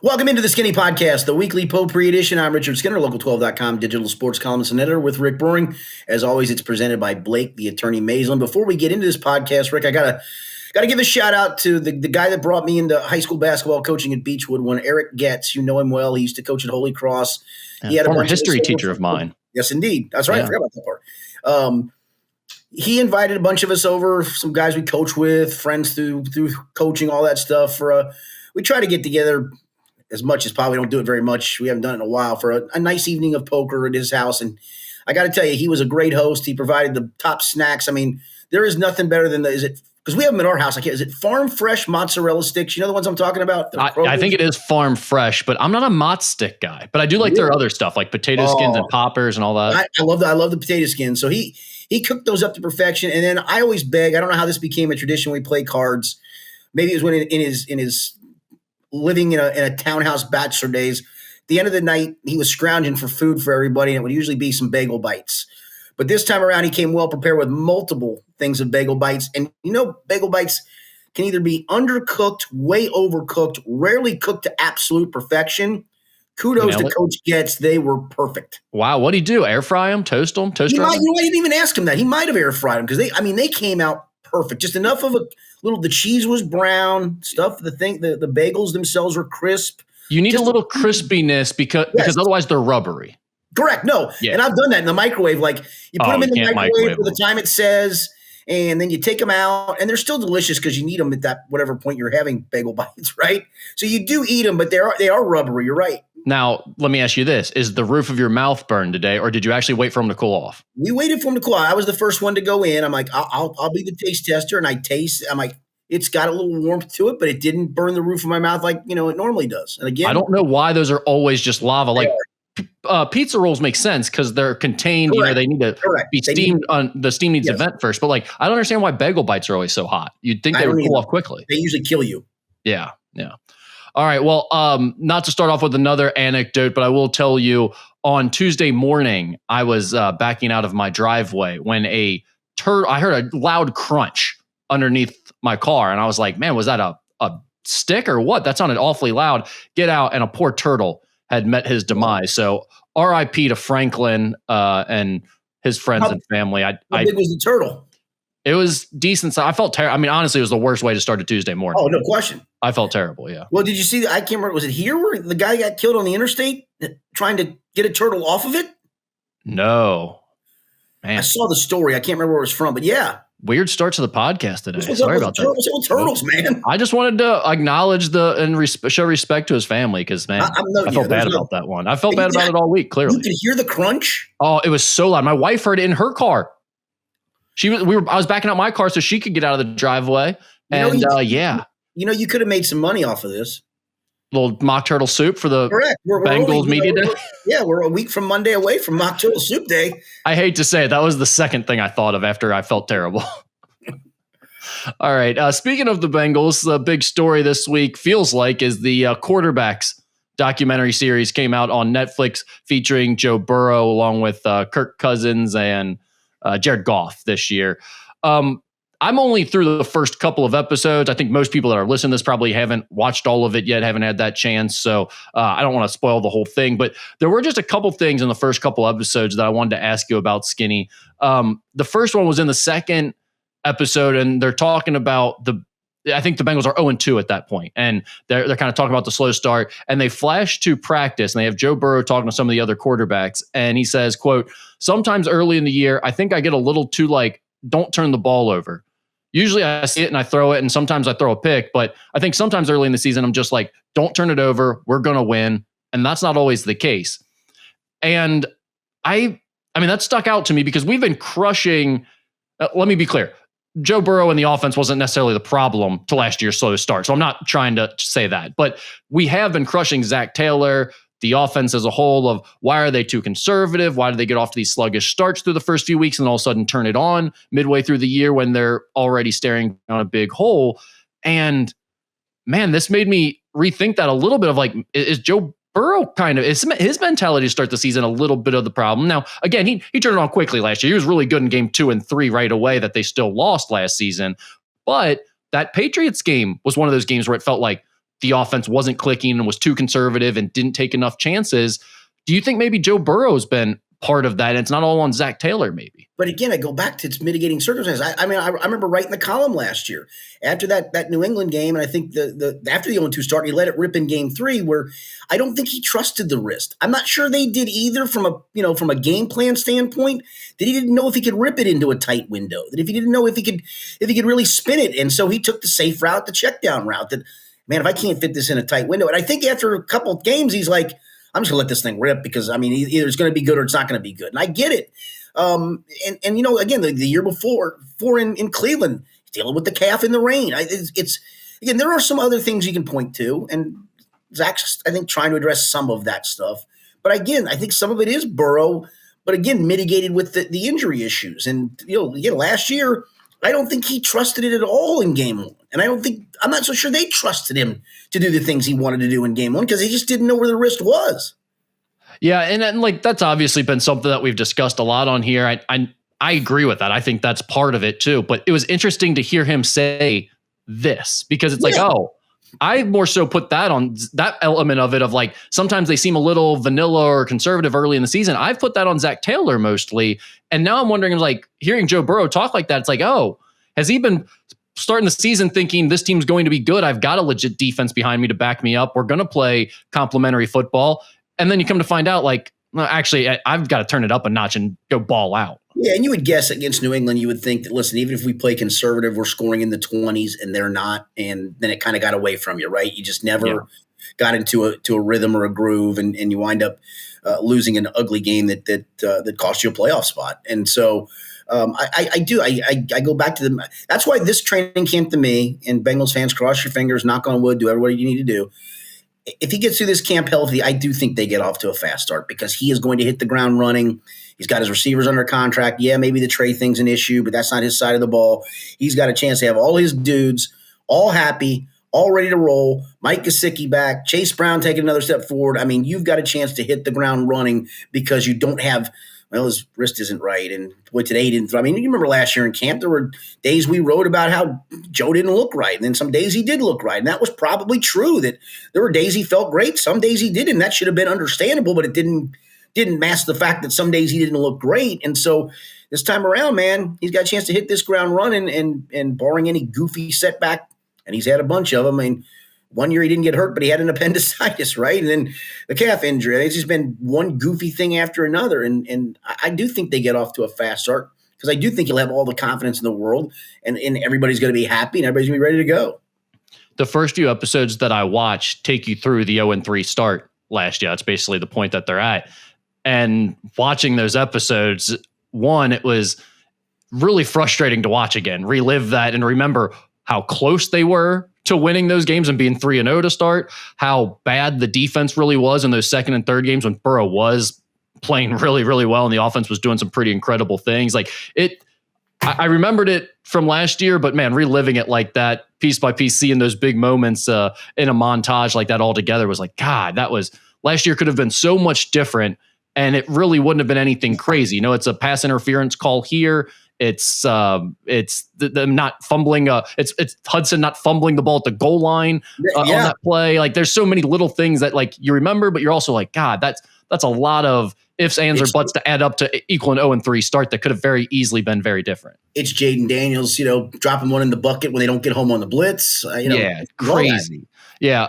Welcome into the Skinny Podcast, the weekly potpourri edition. I'm Richard Skinner, Local12.com digital sports columnist and editor with Rick Brewing. As always, it's presented by Blake, the attorney Maislin. Before we get into this podcast, Rick, I gotta give a shout out to the guy that brought me into high school basketball coaching at Beechwood, one Eric Getz. You know him well. He used to coach at Holy Cross. He had a former history teacher of mine. Yes, indeed. That's right. Yeah. I forgot about that part. He invited a bunch of us over, some guys we coach with, friends through coaching, all that stuff. We try to get together as much as possible. We don't do it very much. We haven't done it in a while for a nice evening of poker at his house. And I got to tell you, he was a great host. He provided the top snacks. I mean, there is nothing better than because we have them at our house. Is it farm fresh mozzarella sticks? You know the ones I'm talking about? I think it is farm fresh, but I'm not a mozz stick guy. But I do like their other stuff, like potato skins and poppers and all that. I love the potato skins. So he cooked those up to perfection. And then I always beg. I don't know how this became a tradition. We play cards. Maybe it was when in his living in a townhouse bachelor days. At the end of the night, he was scrounging for food for everybody, and it would usually be some bagel bites. But this time around, he came well prepared with multiple things of bagel bites. And bagel bites can either be undercooked, way overcooked, rarely cooked to absolute perfection. Kudos to Coach Getz. They were perfect. Wow. What'd he do? Air fry them? Toast them? I didn't even ask him that. He might have air fried them because they came out perfect. Just enough of the cheese was brown stuff. The bagels themselves were crisp. You need a little crispiness because otherwise they're rubbery. Correct. No. Yeah. And I've done that in the microwave. Like you put them in the microwave for the time it says, and then you take them out and they're still delicious because you need them at that whatever point you're having bagel bites, right? So you do eat them, but they are rubbery. You're right. Now, let me ask you this. Is the roof of your mouth burned today, or did you actually wait for them to cool off? We waited for them to cool off. I was the first one to go in. I'm like, I'll be the taste tester, and I taste. I'm like, it's got a little warmth to it, but it didn't burn the roof of my mouth like it normally does. And again, I don't know why those are always just lava. Like pizza rolls make sense because they're contained. Correct. They need to be steamed. The steam needs to vent first. But I don't understand why bagel bites are always so hot. You'd think they would cool off quickly. They usually kill you. Yeah. All right. Well, not to start off with another anecdote, but I will tell you on Tuesday morning, I was backing out of my driveway when I heard a loud crunch underneath my car. And I was like, man, was that a stick or what? That sounded awfully loud. Get out. And a poor turtle had met his demise. So RIP to Franklin and his friends and family. How big was the turtle? It was decent. I felt terrible. I mean, honestly, it was the worst way to start a Tuesday morning. Oh, no question. I felt terrible, yeah. Well, did you see I can't remember. Was it here where the guy got killed on the interstate trying to get a turtle off of it? No. Man. I saw the story. I can't remember where it was from, but yeah. Weird start to the podcast today. Sorry about that. Turtles, man. I just wanted to acknowledge and show respect to his family because, man, I felt bad about that one. I felt bad about it all week, clearly. You could hear the crunch? Oh, it was so loud. My wife heard it in her car. I was backing out my car so she could get out of the driveway. You could have made some money off of this. Little mock turtle soup for the Bengals media day. We're a week from Monday away from mock turtle soup day. I hate to say it. That was the second thing I thought of after I felt terrible. All right. Speaking of the Bengals, the big story this week feels like is the quarterbacks documentary series came out on Netflix featuring Joe Burrow along with Kirk Cousins and Jared Goff this year. I'm only through the first couple of episodes. I think most people that are listening to this probably haven't watched all of it yet, haven't had that chance. So I don't want to spoil the whole thing, but there were just a couple things in the first couple episodes that I wanted to ask you about, Skinny. The first one was in the second episode, and they're talking about I think the Bengals are 0-2 at that point, and they're kind of talking about the slow start, and they flash to practice, and they have Joe Burrow talking to some of the other quarterbacks, and he says, quote, "Sometimes early in the year, I think I get a little too don't turn the ball over. Usually I see it and I throw it, and sometimes I throw a pick, but I think sometimes early in the season, I'm just like, don't turn it over. We're going to win." And that's not always the case. And I mean, that stuck out to me because we've been crushing. Let me be clear. Joe Burrow and the offense wasn't necessarily the problem to last year's slow start. So I'm not trying to say that, but we have been crushing Zach Taylor, the offense as a whole, of why are they too conservative? Why do they get off to these sluggish starts through the first few weeks and all of a sudden turn it on midway through the year when they're already staring on a big hole? And man, this made me rethink that a little bit of is Joe Burrow is his mentality to start the season a little bit of the problem? Now, again, he turned it on quickly last year. He was really good in game 2 and 3 right away that they still lost last season. But that Patriots game was one of those games where it felt like the offense wasn't clicking and was too conservative and didn't take enough chances. Do you think maybe Joe Burrow's been part of that? And it's not all on Zach Taylor, maybe. But again, I go back to its mitigating circumstances. I mean, I remember writing the column last year after that New England game, and I think after the 0-2 start, he let it rip in game 3, where I don't think he trusted the wrist. I'm not sure they did either from a game plan standpoint. That he didn't know if he could rip it into a tight window. That if he didn't know if he could really spin it, and so he took the safe route, the check down route. That, man, if I can't fit this in a tight window, and I think after a couple of games, he's like, I'm just gonna let this thing rip because I mean either it's going to be good or it's not going to be good, and I get it. And again, the year before in Cleveland, dealing with the calf in the rain. It's again, there are some other things you can point to, and Zach's, I think, trying to address some of that stuff. But again, I think some of it is Burrow, but again, mitigated with the injury issues. And again, last year, I don't think he trusted it at all in game 1, and I'm not so sure they trusted him to do the things he wanted to do in game 1 because he just didn't know where the wrist was. Yeah, and like that's obviously been something that we've discussed a lot on here. I agree with that. I think that's part of it too. But it was interesting to hear him say this because it's like, oh, I more so put that on that element of it of like sometimes they seem a little vanilla or conservative early in the season. I've put that on Zach Taylor mostly. And now I'm wondering, like, hearing Joe Burrow talk like that, it's like, oh, has he been starting the season thinking this team's going to be good? I've got a legit defense behind me to back me up. We're going to play complementary football. And then you come to find out, like, well, actually, I've got to turn it up a notch and go ball out. Yeah, and you would guess against New England, you would think that, listen, even if we play conservative, we're scoring in the 20s, and they're not, and then it kind of got away from you, right? You just never got into a rhythm or a groove, and you wind up losing an ugly game that cost you a playoff spot. And so I go back to them. That's why this training camp to me, and Bengals fans, cross your fingers, knock on wood, do everything you need to do. If he gets through this camp healthy, I do think they get off to a fast start because he is going to hit the ground running. He's got his receivers under contract. Yeah, maybe the Trey thing's an issue, but that's not his side of the ball. He's got a chance to have all his dudes all happy, all ready to roll. Mike Gesicki back, Chase Brown taking another step forward. I mean, you've got a chance to hit the ground running because you don't have – well, his wrist isn't right, and boy, today he didn't throw. I mean, you remember last year in camp, there were days we wrote about how Joe didn't look right, and then some days he did look right, and that was probably true. That there were days he felt great, some days he didn't. That should have been understandable, but it didn't mask the fact that some days he didn't look great. And so this time around, man, he's got a chance to hit this ground running, and barring any goofy setback, and he's had a bunch of them. I mean, one year he didn't get hurt, but he had an appendicitis, right? And then the calf injury. It's just been one goofy thing after another. And I do think they get off to a fast start because I do think he'll have all the confidence in the world, and everybody's going to be happy and everybody's going to be ready to go. The first few episodes that I watched take you through the 0-3 start last year. That's basically the point that they're at. And watching those episodes, one, it was really frustrating to watch again, relive that and remember how close they were to winning those games and being 3-0 to start, how bad the defense really was in those second and third games when Burrow was playing really, really well and the offense was doing some pretty incredible things. Like I remembered it from last year, but man, reliving it like that, piece by piece, seeing those big moments in a montage like that all together was like, God, last year could have been so much different, and it really wouldn't have been anything crazy. You know, it's a pass interference call here. It's them not fumbling. It's Hudson not fumbling the ball at the goal line on that play. Like, there's so many little things that like you remember, but you're also like, God, that's a lot of ifs, ands, or buts to add up to equal an 0-3 start that could have very easily been very different. It's Jaden Daniels, dropping one in the bucket when they don't get home on the blitz. Yeah, crazy. Yeah.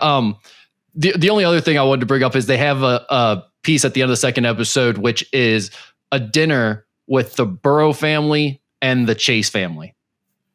The only other thing I wanted to bring up is they have a piece at the end of the second episode, which is a dinner with the Burrow family and the Chase family,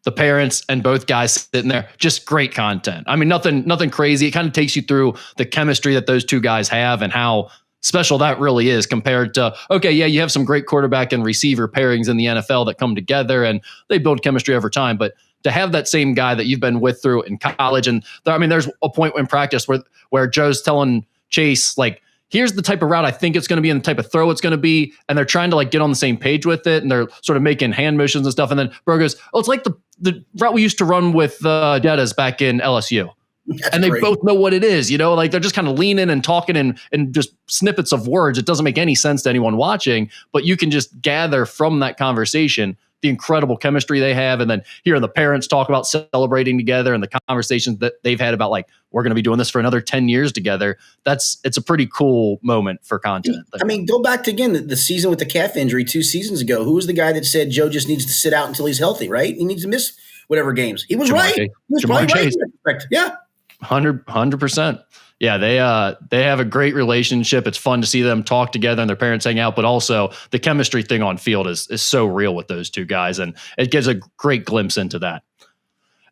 the parents and both guys sitting there. Just great content. I mean, nothing crazy. It kind of takes you through the chemistry that those two guys have and how special that really is compared to, okay, yeah, you have some great quarterback and receiver pairings in the NFL that come together and they build chemistry over time. But to have that same guy that you've been with through in college, and there's a point in practice where Joe's telling Chase, like, here's the type of route I think it's going to be and the type of throw it's going to be. And they're trying to like get on the same page with it. And they're sort of making hand motions and stuff. And then Burrow goes, oh, it's like the route we used to run with Jettas back in LSU. That's and they great. Both know what it is, like they're just kind of leaning and talking and just snippets of words. It doesn't make any sense to anyone watching, but you can just gather from that conversation the incredible chemistry they have. And then hearing the parents talk about celebrating together and the conversations that they've had about like, we're going to be doing this for another 10 years together. It's a pretty cool moment for content. I mean, go back to, again, the season with the calf injury 2 seasons ago. Who was the guy that said Joe just needs to sit out until he's healthy, right? He needs to miss whatever games. He was right. He was probably right. Yeah. 100%. Yeah, they have a great relationship. It's fun to see them talk together and their parents hang out, but also the chemistry thing on field is so real with those two guys, and it gives a great glimpse into that.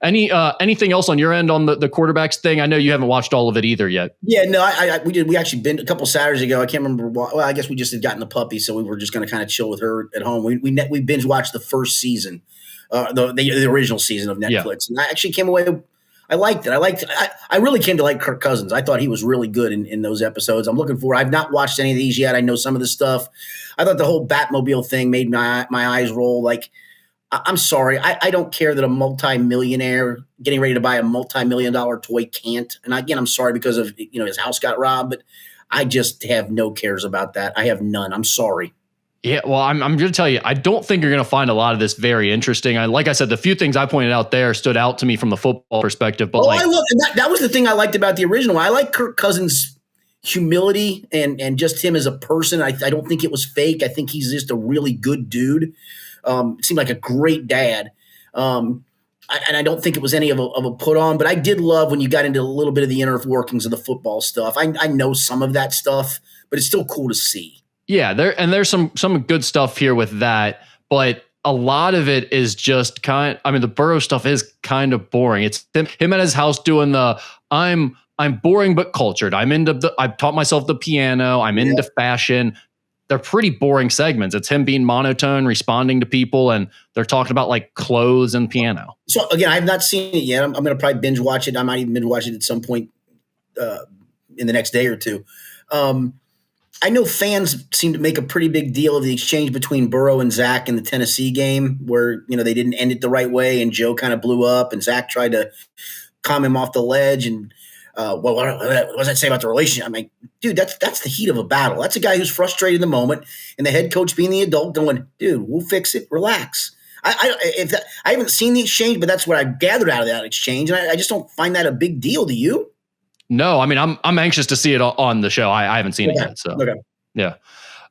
Anything else on your end on the quarterbacks thing? I know you haven't watched all of it either yet. Yeah, no, we did. We actually been a couple Saturdays ago. I can't remember. Well, I guess we just had gotten the puppy, so we were just going to kind of chill with her at home. We binge watched the first season, the original season of Netflix, and I actually came away. I liked it. I really came to like Kirk Cousins. I thought he was really good in those episodes. I'm looking for. I've not watched any of these yet. I know some of the stuff. I thought the whole Batmobile thing made my eyes roll. Like, I'm sorry. I don't care that a multi-millionaire getting ready to buy a multi-million-dollar toy can't. And again, I'm sorry because of his house got robbed, but I just have no cares about that. I have none. I'm sorry. Yeah, well, I'm going to tell you, I don't think you're going to find a lot of this very interesting. Like I said, the few things I pointed out there stood out to me from the football perspective. But I love that was the thing I liked about the original. I like Kirk Cousins' humility and just him as a person. I don't think it was fake. I think he's just a really good dude. Seemed like a great dad. And I don't think it was any of a put on, but I did love when you got into a little bit of the inner workings of the football stuff. I know some of that stuff, but it's still cool to see. Yeah, there's some good stuff here with that, but a lot of it is just the Burrow stuff is kind of boring. It's him at his house doing the I'm boring but cultured. I've taught myself the piano. I'm into fashion. They're pretty boring segments. It's him being monotone, responding to people, and they're talking about like clothes and piano. So again, I've not seen it yet. I'm going to probably binge watch it. I might even binge watch it at some point in the next day or two. I know fans seem to make a pretty big deal of the exchange between Burrow and Zach in the Tennessee game where, they didn't end it the right way and Joe kind of blew up and Zach tried to calm him off the ledge. And what does that say about the relationship? I'm like, dude, that's the heat of a battle. That's a guy who's frustrated in the moment and the head coach being the adult going, dude, we'll fix it. Relax. I haven't seen the exchange, but that's what I gathered out of that exchange. And I just don't find that a big deal. Do you? No, I mean, I'm anxious to see it on the show. I haven't seen it yet. So, yeah.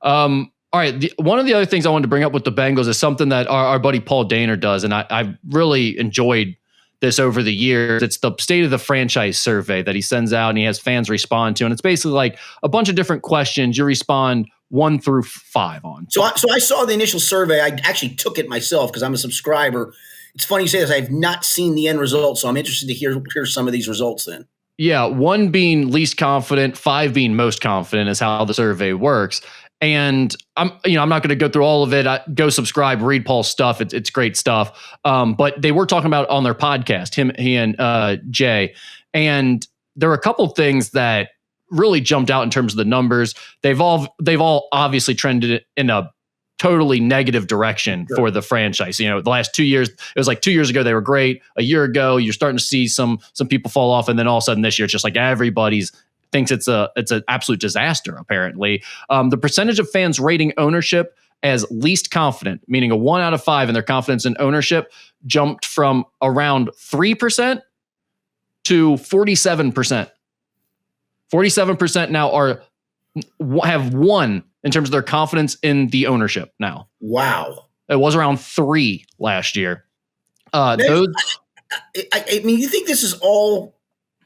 All right. One of the other things I wanted to bring up with the Bengals is something that our buddy Paul Dehner does. And I've really enjoyed this over the years. It's the state of the franchise survey that he sends out and he has fans respond to. And it's basically like a bunch of different questions. You respond 1 through 5 on. So I saw the initial survey. I actually took it myself because I'm a subscriber. It's funny you say this. I've not seen the end result. So I'm interested to hear some of these results then. Yeah, 1 being least confident, 5 being most confident is how the survey works. And I'm not going to go through all of it. Go subscribe, read Paul's stuff. It's great stuff. But they were talking about it on their podcast, he and Jay. And there are a couple things that really jumped out in terms of the numbers. They've all obviously trended in a totally negative direction for the franchise. The last 2 years, it was like 2 years ago, they were great. A year ago, you're starting to see some people fall off. And then all of a sudden this year, it's just like everybody's thinks it's an absolute disaster, apparently. The percentage of fans rating ownership as least confident, meaning a 1 out of 5 in their confidence in ownership, jumped from around 3% to 47%. 47% now have 1 in terms of their confidence in the ownership now. Wow. It was around 3 last year. I mean, you think this is all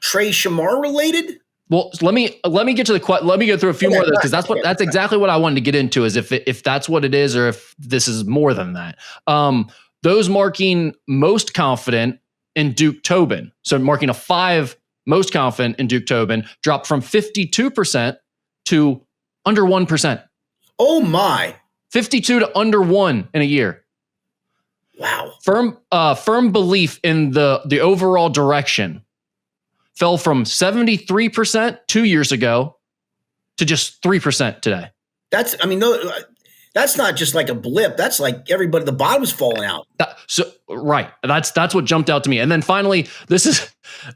Trey Shamar related? Well, let me get to let me go through a few more of those because that's exactly what I wanted to get into is if that's what it is or if this is more than that. Those marking most confident in Duke Tobin. So marking a 5 most confident in Duke Tobin dropped from 52% to under 1%. Oh my. 52 to under 1 in a year. Wow. Firm belief in the overall direction fell from 73% 2 years ago to just 3% today. That's not just like a blip. That's like everybody, the bottom's falling out. Right. That's what jumped out to me. And then finally, this is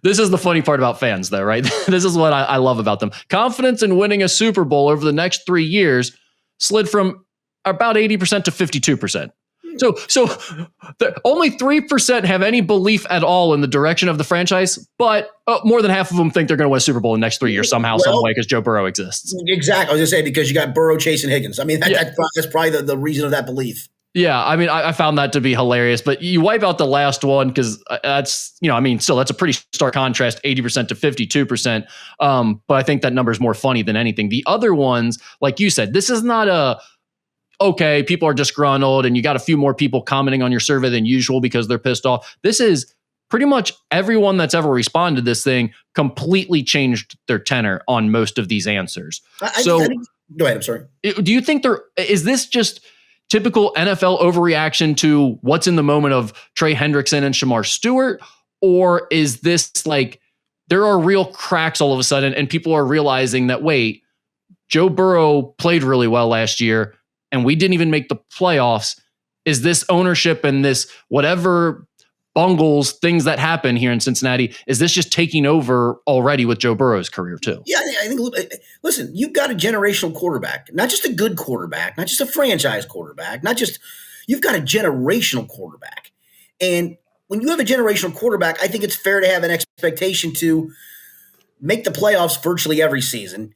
the funny part about fans though, right? This is what I love about them. Confidence in winning a Super Bowl over the next 3 years slid from about 80% to 52%. So only 3% have any belief at all in the direction of the franchise, but more than half of them think they're going to win a Super Bowl in the next 3 years somehow, some way, because Joe Burrow exists. Exactly. I was going to say, because you got Burrow chasing Higgins. I mean, that's probably the reason of that belief. Yeah, I mean, I found that to be hilarious, but you wipe out the last one because that's, still that's a pretty stark contrast, 80% to 52%. But I think that number is more funny than anything. The other ones, like you said, this is not okay, people are disgruntled and you got a few more people commenting on your survey than usual because they're pissed off. This is pretty much everyone that's ever responded to this thing completely changed their tenor on most of these answers. Go ahead. I'm sorry. Do you think is this just typical NFL overreaction to what's in the moment of Trey Hendrickson and Shamar Stewart? Or is this like there are real cracks all of a sudden and people are realizing that, wait, Joe Burrow played really well last year and we didn't even make the playoffs. Is this ownership and this whatever bungles things that happen here in Cincinnati, is this just taking over already with Joe Burrow's career too? Yeah, I think, listen, you've got a generational quarterback, not just a good quarterback, not just a franchise quarterback, you've got a generational quarterback. And when you have a generational quarterback, I think it's fair to have an expectation to make the playoffs virtually every season,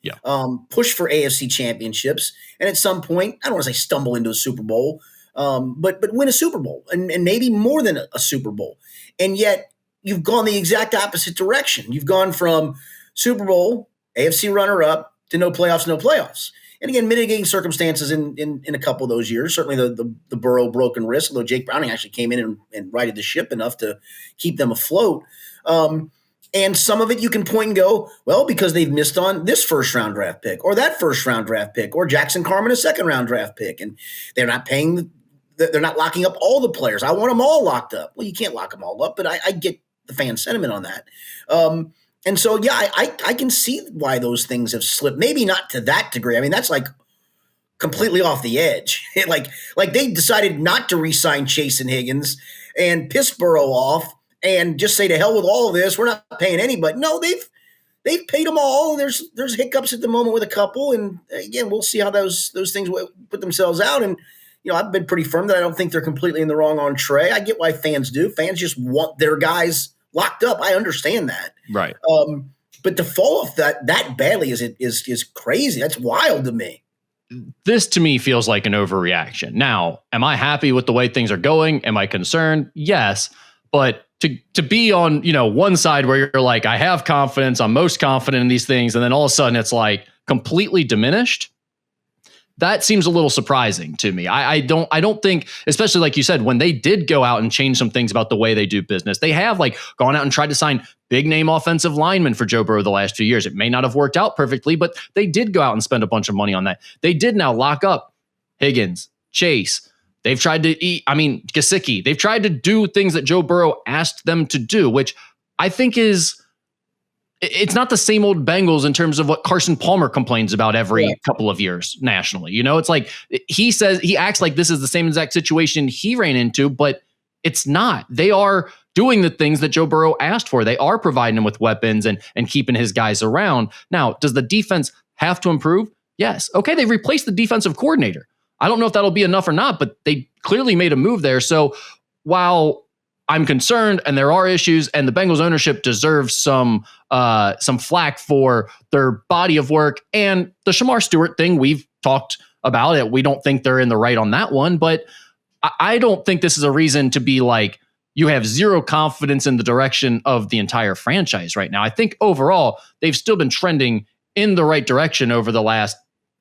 push for AFC championships, and at some point, I don't want to say stumble into a Super Bowl, but win a Super Bowl and maybe more than a Super Bowl. And yet you've gone the exact opposite direction. You've gone from Super Bowl, AFC runner-up, to no playoffs. And again, mitigating circumstances in a couple of those years, certainly the Burrow broken wrist, although Jake Browning actually came in and righted the ship enough to keep them afloat. And some of it you can point and go, well, because they've missed on this first-round draft pick or that first-round draft pick or Jackson Carman, a second-round draft pick, and they're not locking up all the players. I want them all locked up. Well, you can't lock them all up, but I get the fan sentiment on that. And so, yeah, I can see why those things have slipped. Maybe not to that degree. I mean, that's like completely off the edge. like they decided not to re-sign Chase and Higgins and piss Burrow off and just say to hell with all of this. We're not paying anybody. No, they've paid them all. There's hiccups at the moment with a couple, and again, we'll see how those things put themselves out. And I've been pretty firm that I don't think they're completely in the wrong on Trey. I get why fans do. Fans just want their guys locked up. I understand that. Right. But to fall off that badly is crazy. That's wild to me. This to me feels like an overreaction. Now, am I happy with the way things are going? Am I concerned? Yes. But to be on, one side where you're like, I have confidence, I'm most confident in these things, and then all of a sudden it's like completely diminished. That seems a little surprising to me. I don't think, especially like you said, when they did go out and change some things about the way they do business, they have like gone out and tried to sign big name offensive linemen for Joe Burrow the last few years. It may not have worked out perfectly, but they did go out and spend a bunch of money on that. They did now lock up Higgins, Chase. They've tried to Gesicki. They've tried to do things that Joe Burrow asked them to do, which I think it's not the same old Bengals in terms of what Carson Palmer complains about every couple of years nationally. It's like he acts like this is the same exact situation he ran into, but it's not. They are doing the things that Joe Burrow asked for. They are providing him with weapons and keeping his guys around. Now, does the defense have to improve? Yes. Okay, they've replaced the defensive coordinator. I don't know if that'll be enough or not, but they clearly made a move there. So while I'm concerned and there are issues and the Bengals ownership deserves some flack for their body of work and the Shamar Stewart thing, we've talked about it. We don't think they're in the right on that one, but I don't think this is a reason to be like, you have zero confidence in the direction of the entire franchise right now. I think overall, they've still been trending in the right direction over the last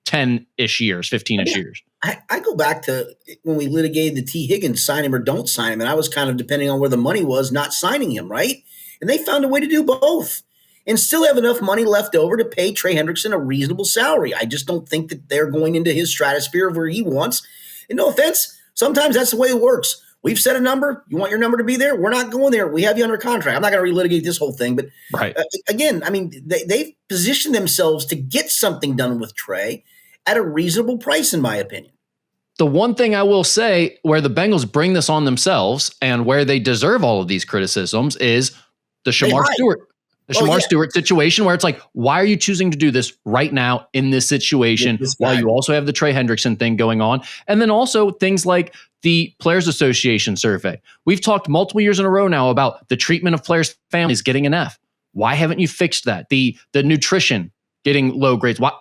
10-ish years, 15-ish years. I go back to when we litigated the T. Higgins, sign him or don't sign him, and I was kind of depending on where the money was, not signing him, right? And they found a way to do both and still have enough money left over to pay Trey Hendrickson a reasonable salary. I just don't think that they're going into his stratosphere of where he wants. And no offense, sometimes that's the way it works. We've set a number. You want your number to be there? We're not going there. We have you under contract. I'm not going to relitigate this whole thing. But right. Again, I mean, they've positioned themselves to get something done with Trey at a reasonable price, in my opinion. The one thing I will say where the Bengals bring this on themselves and where they deserve all of these criticisms is the Shamar Stewart situation, where it's like, why are you choosing to do this right now in this situation while you also have the Trey Hendrickson thing going on? And then also things like the Players Association survey. We've talked multiple years in a row now about the treatment of players' families getting an F. Why haven't you fixed that? The nutrition getting low grades. Why?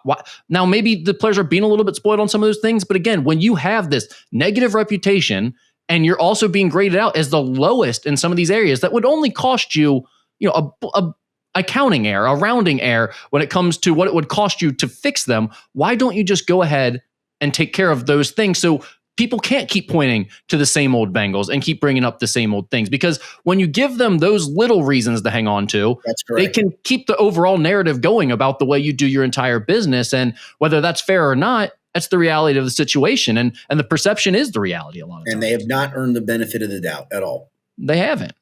Now, maybe the players are being a little bit spoiled on some of those things, but again, when you have this negative reputation and you're also being graded out as the lowest in some of these areas, that would only cost you, a accounting error, a rounding error when it comes to what it would cost you to fix them. Why don't you just go ahead and take care of those things so people can't keep pointing to the same old Bengals and keep bringing up the same old things? Because when you give them those little reasons to hang on to, they can keep the overall narrative going about the way you do your entire business. And whether that's fair or not, that's the reality of the situation. And the perception is the reality a lot of times. And they have not earned the benefit of the doubt at all. They haven't.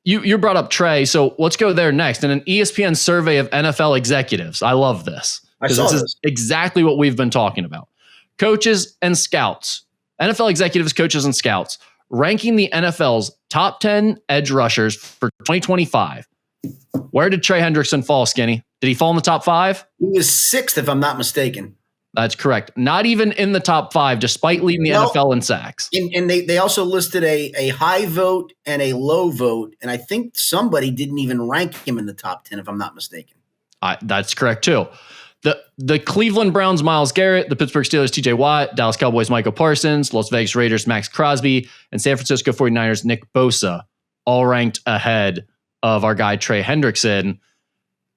You brought up Trey, so let's go there next. In an ESPN survey of NFL executives, I love this. I saw this. Is exactly what we've been talking about. Coaches and scouts, NFL executives, coaches, and scouts, ranking the NFL's top 10 edge rushers for 2025. Where did Trey Hendrickson fall, Skinny? Did he fall in the top 5? He was 6th, if I'm not mistaken. That's correct. Not even in the top 5, despite leading the NFL in sacks. And they also listed a high vote and a low vote, and I think somebody didn't even rank him in the top 10, if I'm not mistaken. That's correct, too. The Cleveland Browns, Myles Garrett, the Pittsburgh Steelers, TJ Watt, Dallas Cowboys, Michael Parsons, Las Vegas Raiders, Max Crosby, and San Francisco 49ers, Nick Bosa, all ranked ahead of our guy, Trey Hendrickson.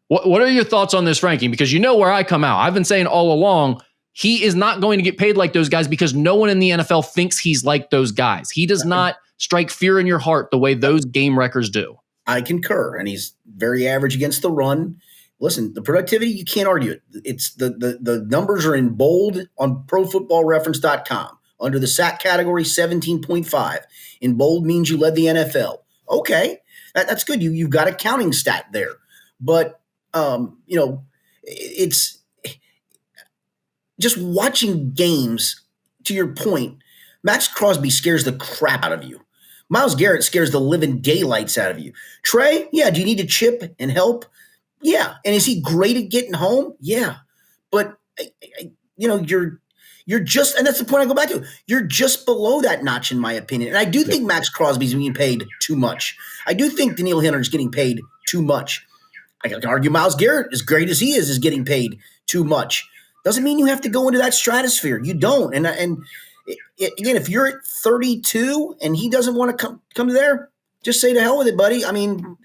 What are your thoughts on this ranking? Because you know where I come out. I've been saying all along, he is not going to get paid like those guys because no one in the NFL thinks he's like those guys. He does not strike fear in your heart the way those game records do. I concur, and he's very average against the run. Listen, the productivity, you can't argue it. It's the numbers are in bold on profootballreference.com. Under the sack category, 17.5. In bold means you led the NFL. Okay, that's good. You've got a counting stat there. But, it's just watching games, to your point, Max Crosby scares the crap out of you. Myles Garrett scares the living daylights out of you. Trey, yeah, do you need to chip and help? Yeah. And is he great at getting home? Yeah. But, you're just, and that's the point I go back to, you're just below that notch, in my opinion. And I do think Max Crosby's being paid too much. I do think Danielle Hunter's getting paid too much. I can argue Myles Garrett, as great as he is getting paid too much. Doesn't mean you have to go into that stratosphere. You don't. And again, if you're at 32 and he doesn't want to come to there, just say to hell with it, buddy. I mean,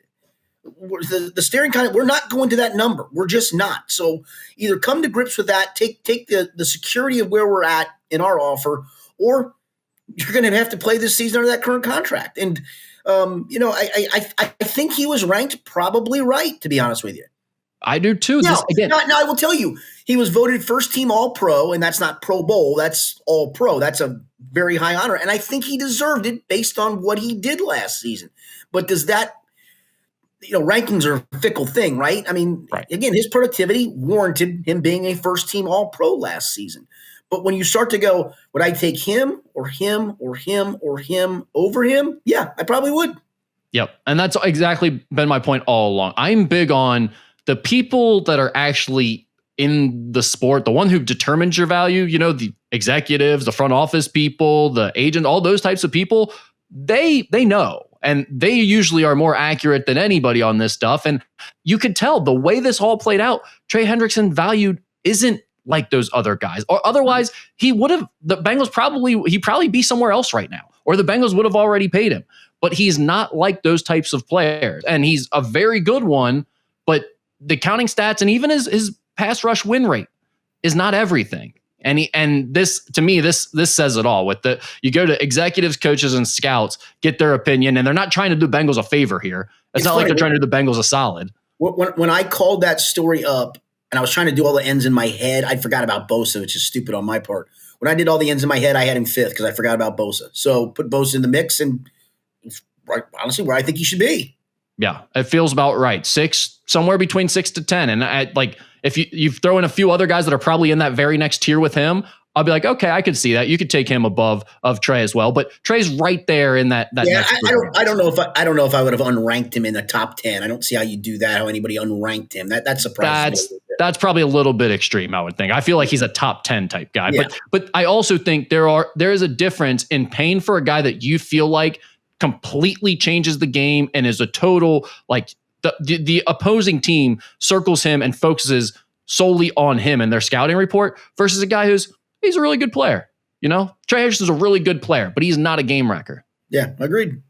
the steering we're not going to that number. We're just not. So either come to grips with that, take the security of where we're at in our offer, or you're going to have to play this season under that current contract. And, I think he was ranked probably right, to be honest with you. I do too. Now, I will tell you, he was voted first team All-Pro, and that's not Pro Bowl. That's All-Pro. That's a very high honor. And I think he deserved it based on what he did last season. But does that, rankings are a fickle thing, right? I mean, Again, his productivity warranted him being a first team All-Pro last season. But when you start to go, would I take him or him or him or him over him? Yeah, I probably would. Yep. And that's exactly been my point all along. I'm big on the people that are actually in the sport, the one who determines your value, the executives, the front office people, the agent, all those types of people, they know. And they usually are more accurate than anybody on this stuff. And you could tell the way this all played out, Trey Hendrickson valued isn't like those other guys. Or otherwise, he'd probably be somewhere else right now. Or the Bengals would have already paid him. But he's not like those types of players. And he's a very good one, but the counting stats and even his pass rush win rate is not everything. And this, to me, this says it all. You go to executives, coaches, and scouts, get their opinion, and they're not trying to do Bengals a favor here. It's not like they're trying to do the Bengals a solid. When I called that story up, and I was trying to do all the ends in my head, I forgot about Bosa, which is stupid on my part. When I did all the ends in my head, I had him 5th because I forgot about Bosa. So put Bosa in the mix, and honestly, where I think he should be. Yeah, it feels about right. 6, somewhere between 6 to 10. And if you throw in a few other guys that are probably in that very next tier with him, I'll be like, okay, I could see that. You could take him above of Trey as well, but Trey's right there in that. Yeah, I don't know if I would have unranked him in the top 10. I don't see how you do that. How anybody unranked him? That surprises me. that's probably a little bit extreme, I would think. I feel like he's a top 10 type guy. Yeah. But I also think there is a difference in paying for a guy that you feel like completely changes the game and is a total, like, the opposing team circles him and focuses solely on him in their scouting report versus a guy he's a really good player. You know, Trey Hendrickson's a really good player, but he's not a game wrecker. Yeah, agreed.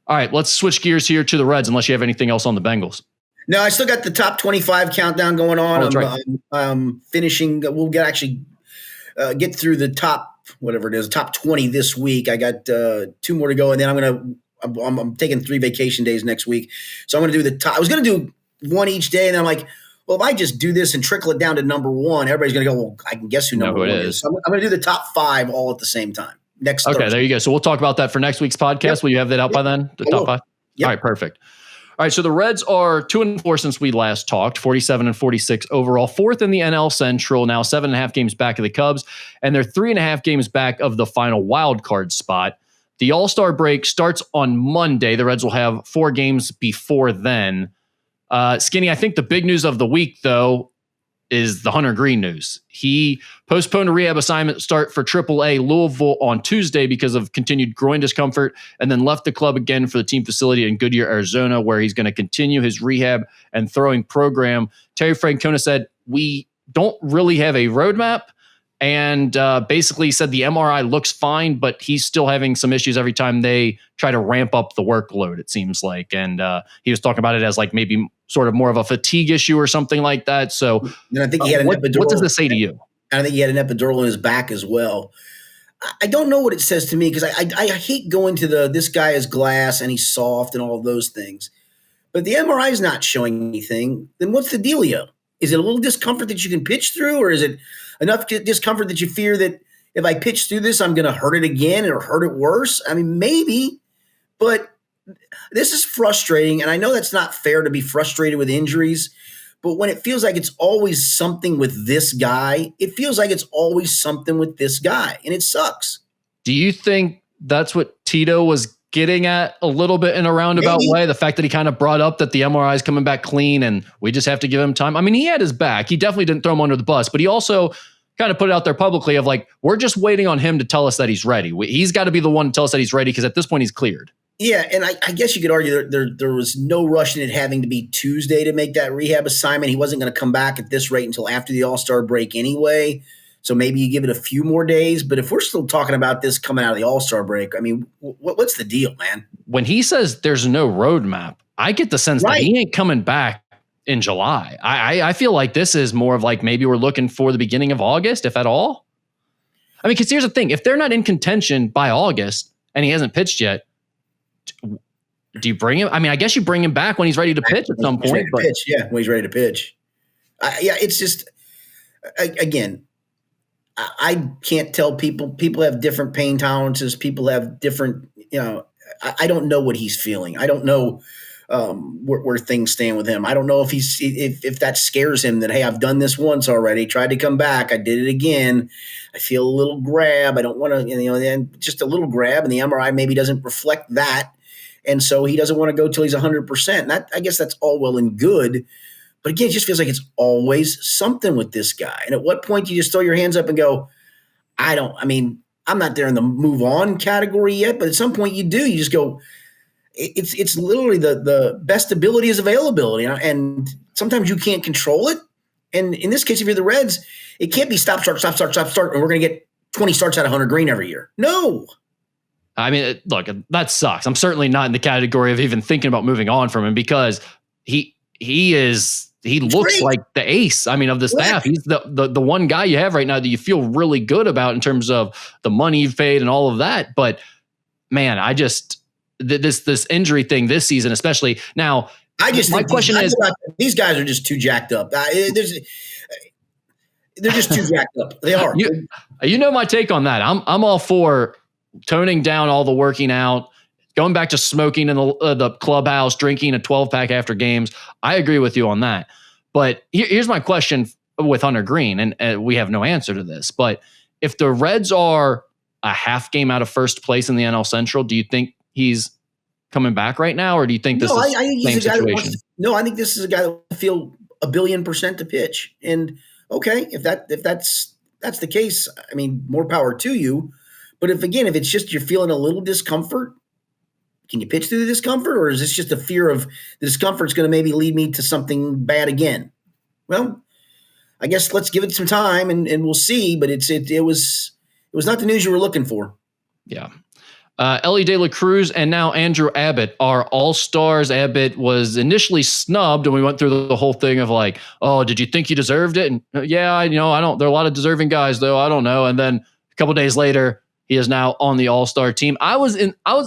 All right, let's switch gears here to the Reds, unless you have anything else on the Bengals. No, I still got the top 25 countdown going on. Oh, that's right. I'm finishing. We'll get through the top, whatever it is, top 20 this week. I got 2 more to go, and then I'm taking 3 vacation days next week. So I'm going to do the top. I was going to do one each day, and then I'm like, well, if I just do this and trickle it down to number 1, everybody's going to go, well, I can guess who number 1 is. So I'm going to do the top 5 all at the same time. Next Thursday. There you go. So we'll talk about that for next week's podcast. Yep. Will you have that out by then? The top 5? Yep. All right, perfect. All right, so the Reds are 2-4 since we last talked, 47-46 overall, 4th in the NL Central, now 7.5 games back of the Cubs, and they're 3.5 games back of the final wild card spot. The All-Star break starts on Monday. The Reds will have 4 games before then. Skinny, I think the big news of the week, though, is the Hunter Green news. He postponed a rehab assignment start for AAA Louisville on Tuesday because of continued groin discomfort, and then left the club again for the team facility in Goodyear, Arizona, where he's going to continue his rehab and throwing program. Terry Francona said, we don't really have a roadmap, and basically said the MRI looks fine, but he's still having some issues every time they try to ramp up the workload, it seems like. And he was talking about it as like maybe sort of more of a fatigue issue or something like that. So and I think he had an epidural. What does this say to you? I think he had an epidural in his back as well. I don't know what it says to me, because I hate going to this guy is glass and he's soft and all of those things. But the MRI is not showing anything. Then what's the dealio? Is it a little discomfort that you can pitch through, or is it enough discomfort that you fear that if I pitch through this, I'm going to hurt it again or hurt it worse? I mean, maybe, but this is frustrating. And I know that's not fair to be frustrated with injuries, but when it feels like it's always something with this guy, it feels like it's always something with this guy, and it sucks. Do you think that's what Tito was getting at a little bit in a roundabout way? The fact that he kind of brought up that the MRI is coming back clean and we just have to give him time. I mean, he had his back. He definitely didn't throw him under the bus, but he also kind of put it out there publicly of like, we're just waiting on him to tell us that he's ready. He's got to be the one to tell us that he's ready, because at this point he's cleared. Yeah, and I guess you could argue there was no rush in it having to be Tuesday to make that rehab assignment. He wasn't going to come back at this rate until after the All-Star break anyway. So maybe you give it a few more days. But if we're still talking about this coming out of the All-Star break, I mean, what's the deal, man? When he says there's no roadmap, I get the sense that he ain't coming back in July. I feel like this is more of like maybe we're looking for the beginning of August, if at all. I mean, because here's the thing. If they're not in contention by August and he hasn't pitched yet, do you bring him? I mean, I guess you bring him back when he's ready to pitch at some point. When he's ready to pitch. It's just, again, I can't tell people. People have different pain tolerances. People have different, I don't know what he's feeling. I don't know where things stand with him. I don't know if that scares him that, hey, I've done this once already, tried to come back, I did it again. I feel a little grab. I don't want to, just a little grab, and the MRI maybe doesn't reflect that. And so he doesn't want to go till he's 100%. And I guess that's all well and good. But again, it just feels like it's always something with this guy. And at what point do you just throw your hands up and go, I'm not there in the move on category yet, but at some point you do. You just go, it's literally the best ability is availability. And sometimes you can't control it. And in this case, if you're the Reds, it can't be stop, start, and we're going to get 20 starts out of Hunter Green every year. No. I mean, look, that sucks. I'm certainly not in the category of even thinking about moving on from him, because he looks great. Like the ace. I mean, of the staff, he's the one guy you have right now that you feel really good about in terms of the money you've paid and all of that. But man, I just this injury thing this season, especially now. My question is, these guys are just too jacked up. They're just too jacked up. They are. You know my take on that. I'm all for toning down all the working out, going back to smoking in the clubhouse, drinking a 12-pack after games. I agree with you on that. But here's my question with Hunter Green, and we have no answer to this. But if the Reds are a half game out of first place in the NL Central, do you think he's coming back right now, or do you think this is the same situation? I think this is a guy that will feel 1,000,000,000% to pitch. And okay, if that's the case, I mean, more power to you. But if it's just you're feeling a little discomfort, can you pitch through the discomfort, or is this just a fear of the discomfort's going to maybe lead me to something bad again? Well, I guess let's give it some time and we'll see. But it was not the news you were looking for. Yeah. Ellie De La Cruz and now Andrew Abbott are all-stars. Abbott was initially snubbed, and we went through the whole thing of like, oh, did you think you deserved it? And yeah, I don't. There are a lot of deserving guys, though. I don't know. And then a couple days later, he is now on the all-star team. I was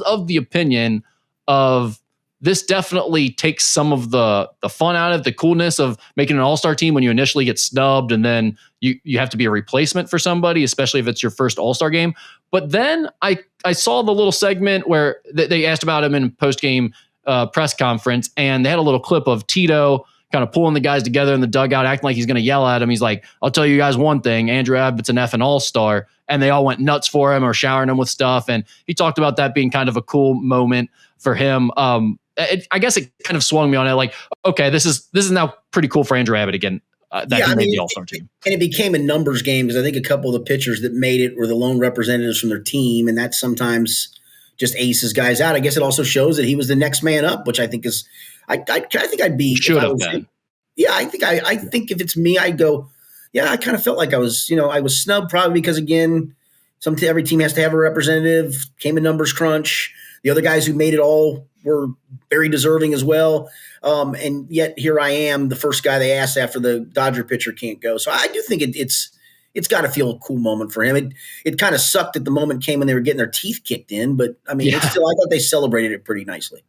of the opinion of this definitely takes some of the fun out of the coolness of making an all-star team when you initially get snubbed and then you have to be a replacement for somebody, especially if it's your first all-star game. But then I saw the little segment where they asked about him in post-game press conference, and they had a little clip of Tito kind of pulling the guys together in the dugout, acting like he's going to yell at him. He's like, I'll tell you guys one thing, Andrew Abbott's an effing all-star. And they all went nuts for him or showering him with stuff. And he talked about that being kind of a cool moment for him. I guess it kind of swung me on it. Like, okay, this is now pretty cool for Andrew Abbott again. He made the all-star team. And it became a numbers game because I think a couple of the pitchers that made it were the lone representatives from their team. And that sometimes just aces guys out. I guess it also shows that he was the next man up, which I think is, I think I'd be. Should have been. Yeah, I think if it's me, I'd go, yeah, I kind of felt like I was snubbed probably because, again, every team has to have a representative, came a numbers crunch. The other guys who made it all were very deserving as well. And yet here I am, the first guy they asked after the Dodger pitcher can't go. So I do think it's got to feel a cool moment for him. It kind of sucked that the moment came when they were getting their teeth kicked in, but I mean, I thought they celebrated it pretty nicely.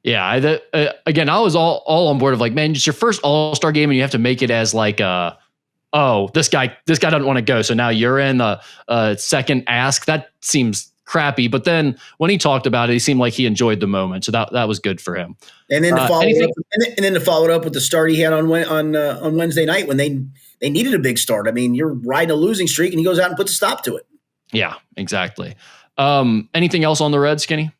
Yeah. Again, I was all on board of like, man, it's your first all-star game and you have to make it as like this guy doesn't want to go. So now you're in the second ask. That seems crappy. But then when he talked about it, he seemed like he enjoyed the moment. So that was good for him. And then to follow it up with the start he had on Wednesday night when they needed a big start. I mean, you're riding a losing streak and he goes out and puts a stop to it. Yeah, exactly. Anything else on the Reds, Skinny?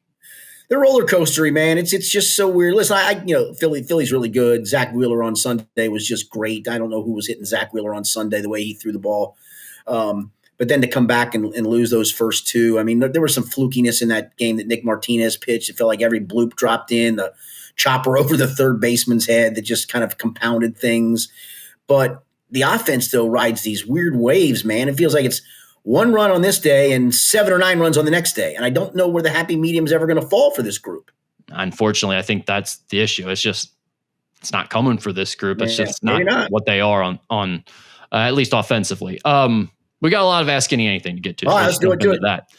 They're roller coastery, man. It's just so weird. Listen, Philly's really good. Zach Wheeler on Sunday was just great. I don't know who was hitting Zach Wheeler on Sunday, the way he threw the ball. But then to come back and lose those first two, I mean, there was some flukiness in that game that Nick Martinez pitched. It felt like every bloop dropped in, the chopper over the third baseman's head that just kind of compounded things. But the offense, though, rides these weird waves, man. It feels like it's one run on this day and 7 or 9 runs on the next day. And I don't know where the happy medium is ever going to fall for this group. Unfortunately, I think that's the issue. It's not coming for this group. It's just not what they are on at least offensively. We got a lot of Ask Anything to get to. So let's do it. That.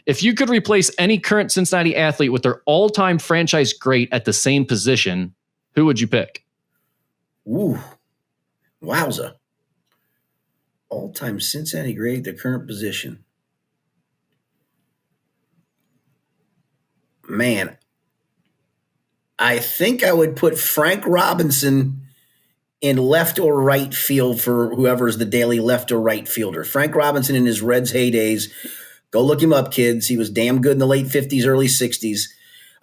If you could replace any current Cincinnati athlete with their all-time franchise great at the same position, who would you pick? Ooh, wowza. All-time Cincinnati great at the current position. Man, I think I would put Frank Robinson in left or right field for whoever is the daily left or right fielder. Frank Robinson in his Reds heydays. Go look him up, kids. He was damn good in the late 50s, early 60s.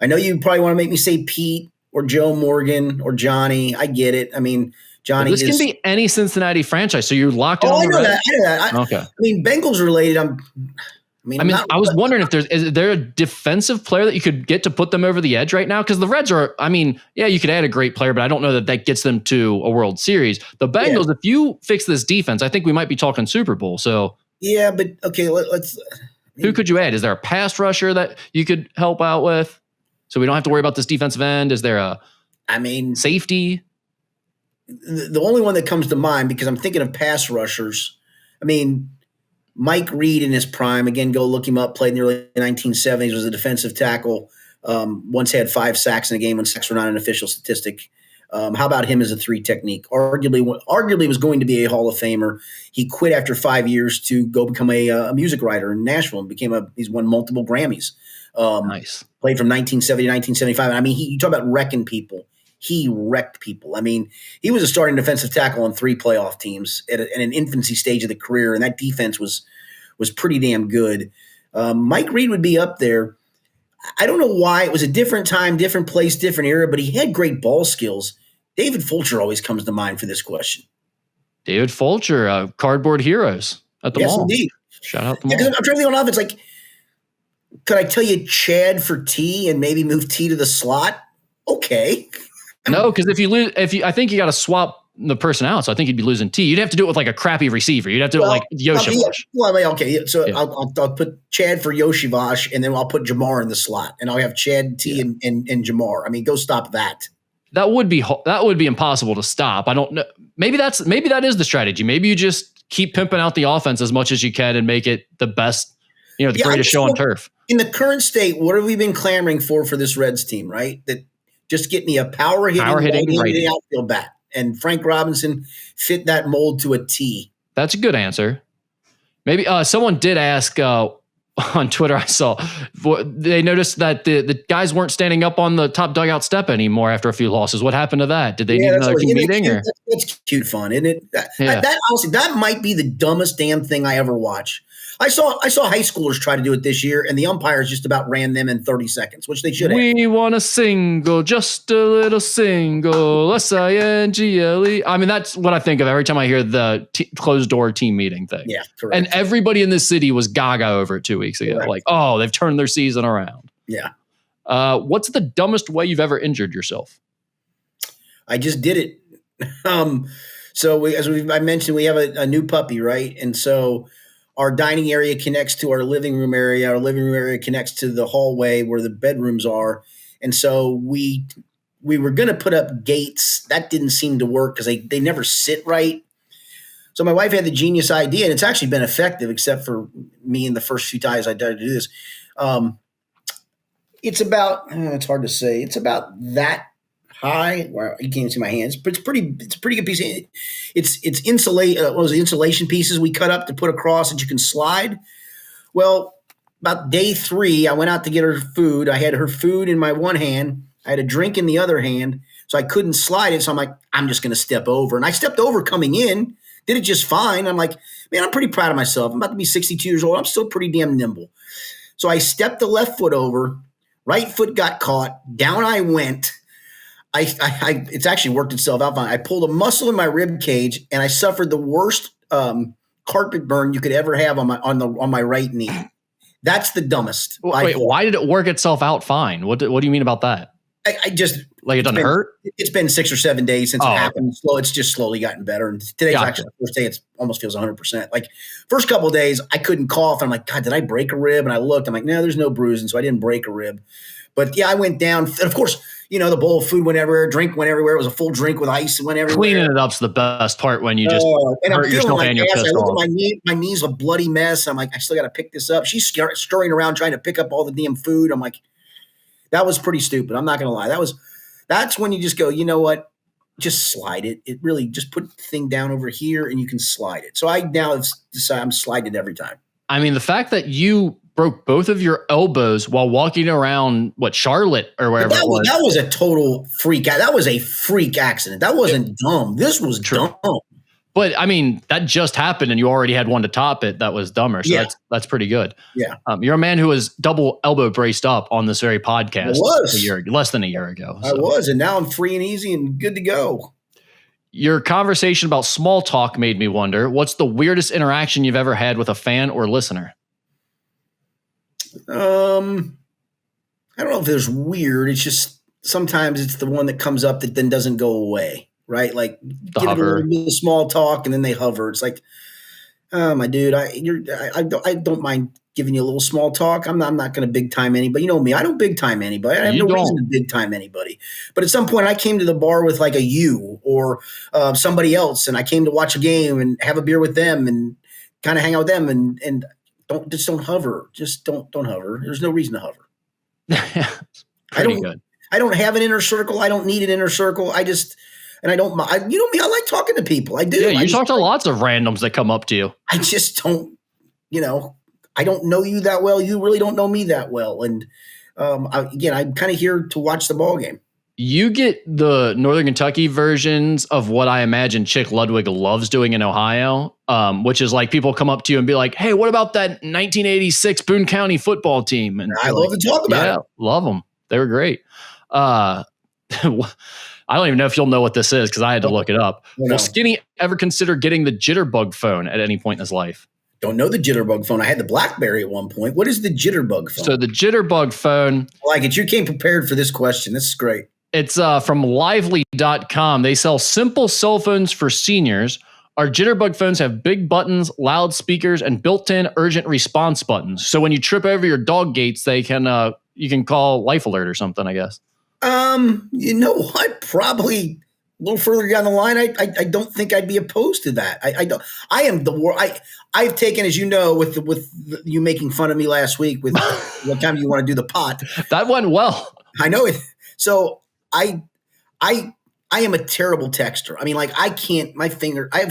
I know you probably want to make me say Pete or Joe Morgan or Johnny. I get it. I mean, Johnny. This can be any Cincinnati franchise, so you're locked in. I know that. Okay. I mean, Bengals related. I was wondering if is there a defensive player that you could get to put them over the edge right now? Because the Reds are, you could add a great player, but I don't know that gets them to a World Series. The Bengals, if you fix this defense, I think we might be talking Super Bowl. So yeah, but okay, let's. Who could you add? Is there a pass rusher that you could help out with, so we don't have to worry about this defensive end? Is there a safety? The only one that comes to mind, because I'm thinking of pass rushers. Mike Reed in his prime, again, go look him up, played in the early 1970s, was a defensive tackle, once had 5 sacks in a game when sacks were not an official statistic. How about him as a 3 technique? Arguably was going to be a Hall of Famer. He quit after 5 years to go become a music writer in Nashville and he's won multiple Grammys. Nice. Played from 1970 to 1975. You talk about wrecking people. He wrecked people. He was a starting defensive tackle on 3 playoff teams at an infancy stage of the career, and that defense was pretty damn good. Mike Reed would be up there. I don't know why. It was a different time, different place, different era, but he had great ball skills. David Fulcher always comes to mind for this question. David Fulcher, Cardboard Heroes at the Yes, mall. indeed. Shout out the Yeah, mall. I'm trying to think on offense. Like, could I tell you Chad for T and maybe move T to the slot? Okay. No, because if you lose, I think you got to swap the person out. So I think you'd be losing T. You'd have to do it with like a crappy receiver. You'd have to do it like Yoshivash. Okay. So yeah. I'll put Chad for Yoshivash, and then I'll put Jamar in the slot, and I'll have Chad, T, and Jamar. I mean, go stop that. That would be impossible to stop. I don't know. Maybe that is the strategy. Maybe you just keep pimping out the offense as much as you can and make it the best, the greatest show on turf. In the current state, what have we been clamoring for this Reds team, right? That just get me a power hitting right outfield bat. And Frank Robinson fit that mold to a T. That's a good answer. Maybe someone did ask on Twitter, I saw, they noticed that the guys weren't standing up on the top dugout step anymore after a few losses. What happened to that? Did they need another team meeting? That's cute fun, isn't it? That honestly, that might be the dumbest damn thing I ever watch. I saw high schoolers try to do it this year, and the umpires just about ran them in 30 seconds, which they should have. We want a single, just a little single, S-I-N-G-L-E. I mean, that's what I think of every time I hear the closed-door team meeting thing. Yeah, correct. And everybody in this city was gaga over it 2 weeks ago. Correct. Like, oh, they've turned their season around. Yeah. What's the dumbest way you've ever injured yourself? I just did it. So I mentioned, we have a new puppy, right? And so our dining area connects to our living room area. Our living room area connects to the hallway where the bedrooms are. And so we were going to put up gates. That didn't seem to work because they never sit right. So my wife had the genius idea, and it's actually been effective, except for me in the first few times I tried to do this. It's about, it's hard to say. It's about that high. Well, you can't even see my hands, but it's a pretty good piece. It's insulation pieces we cut up to put across that you can slide. Well, about day 3, I went out to get her food. I had her food in my one hand. I had a drink in the other hand, so I couldn't slide it. So I'm like, I'm just going to step over. And I stepped over coming in, did it just fine. I'm like, man, I'm pretty proud of myself. I'm about to be 62 years old. I'm still pretty damn nimble. So I stepped the left foot over, right foot got caught, down I went. It's actually worked itself out fine. I pulled a muscle in my rib cage, and I suffered the worst carpet burn you could ever have on my right knee. That's the dumbest. Wait, why did it work itself out fine? What do you mean about that? I just it doesn't hurt. It's been 6 or 7 days since it happened. So it's just slowly gotten better. And today's actually the first day. It almost feels 100%. Like first couple of days, I couldn't cough. And I'm like, God, did I break a rib? And I looked. I'm like, no, there's no bruising, so I didn't break a rib. But yeah, I went down. And of course, the bowl of food went everywhere, drink went everywhere. It was a full drink with ice and went everywhere. Cleaning it up's the best part when you just hurt yourself and you're pissed off. I look at my knee's a bloody mess. I'm like, I still got to pick this up. She's scurrying around trying to pick up all the damn food. I'm like, that was pretty stupid. I'm not going to lie. That's when you just go, you know what? Just slide it. It really just put the thing down over here and you can slide it. So I now have decided I'm sliding it every time. I mean, the fact that you broke both of your elbows while walking around Charlotte or wherever it was. That was a total freak. That was a freak accident. That wasn't dumb. This was dumb. But I mean, that just happened and you already had one to top it. That was dumber. So that's pretty good. Yeah. You're a man who was double elbow braced up on this very podcast less than a year ago. So. I was, and now I'm free and easy and good to go. Your conversation about small talk made me wonder, what's the weirdest interaction you've ever had with a fan or listener? I don't know if there's weird. It's just sometimes it's the one that comes up that then doesn't go away, right? Like the hover. A little small talk and then they hover. It's like, my dude, I don't mind giving you a little small talk. I'm not going to big time anybody. You know me. I don't big time anybody. I have no reason to big time anybody. But at some point, I came to the bar with like a you or somebody else, and I came to watch a game and have a beer with them and kind of hang out with them and. Don't hover. Just don't hover. There's no reason to hover. I don't have an inner circle. I don't need an inner circle. I don't mind. You know me. I like talking to people. I do. Yeah, you talk to lots of randoms that come up to you. I just don't. I don't know you that well. You really don't know me that well. And I'm kind of here to watch the ball game. You get the Northern Kentucky versions of what I imagine Chick Ludwig loves doing in Ohio, which is like people come up to you and be like, hey, what about that 1986 Boone County football team? And I love to talk about it. Love them. They were great. I I don't even know if you'll know what this is because I had to look it up. No. Will Skinny ever consider getting the Jitterbug phone at any point in his life? Don't know the Jitterbug phone. I had the BlackBerry at one point. What is the Jitterbug phone? So the Jitterbug phone. I like it. You came prepared for this question. This is great. It's from lively.com. They sell simple cell phones for seniors. Our Jitterbug phones have big buttons, loudspeakers, and built-in urgent response buttons. So when you trip over your dog gates, they can you can call Life Alert or something, I guess. You know what? Probably a little further down the line, I don't think I'd be opposed to that. I don't. I am the war. I've taken, as you know, with you making fun of me last week with what time you want to do the pot. That went well. I know it. So I am a terrible texter. I mean, like I can't. My finger. I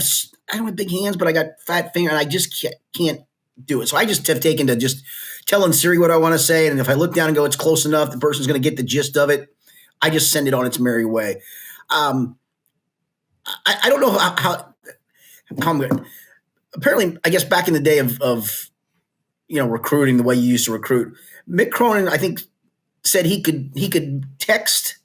don't have big hands, but I got fat finger, and I just can't do it. So I just have taken to just telling Siri what I want to say, and if I look down and go, it's close enough, the person's going to get the gist of it. I just send it on its merry way. I don't know how I'm good. Apparently, I guess back in the day of recruiting, the way you used to recruit, Mick Cronin, I think, said he could text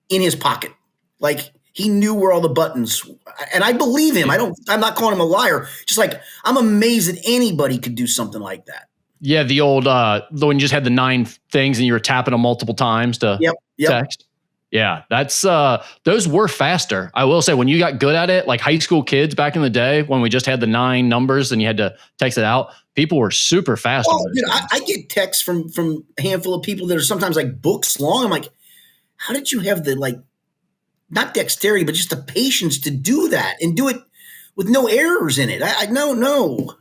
in his pocket, like he knew where all the buttons. And I believe him. I'm not calling him a liar. Just like I'm amazed that anybody could do something like that. Yeah, the old when you just had the 9 things and you were tapping them multiple times to text. Yeah, that's those were faster. I will say when you got good at it, like high school kids back in the day, when we just had the 9 numbers and you had to text it out, people were super fast. Oh, dude, I get texts from a handful of people that are sometimes like books long. I'm like, how did you have the not dexterity, but just the patience to do that and do it with no errors in it? No.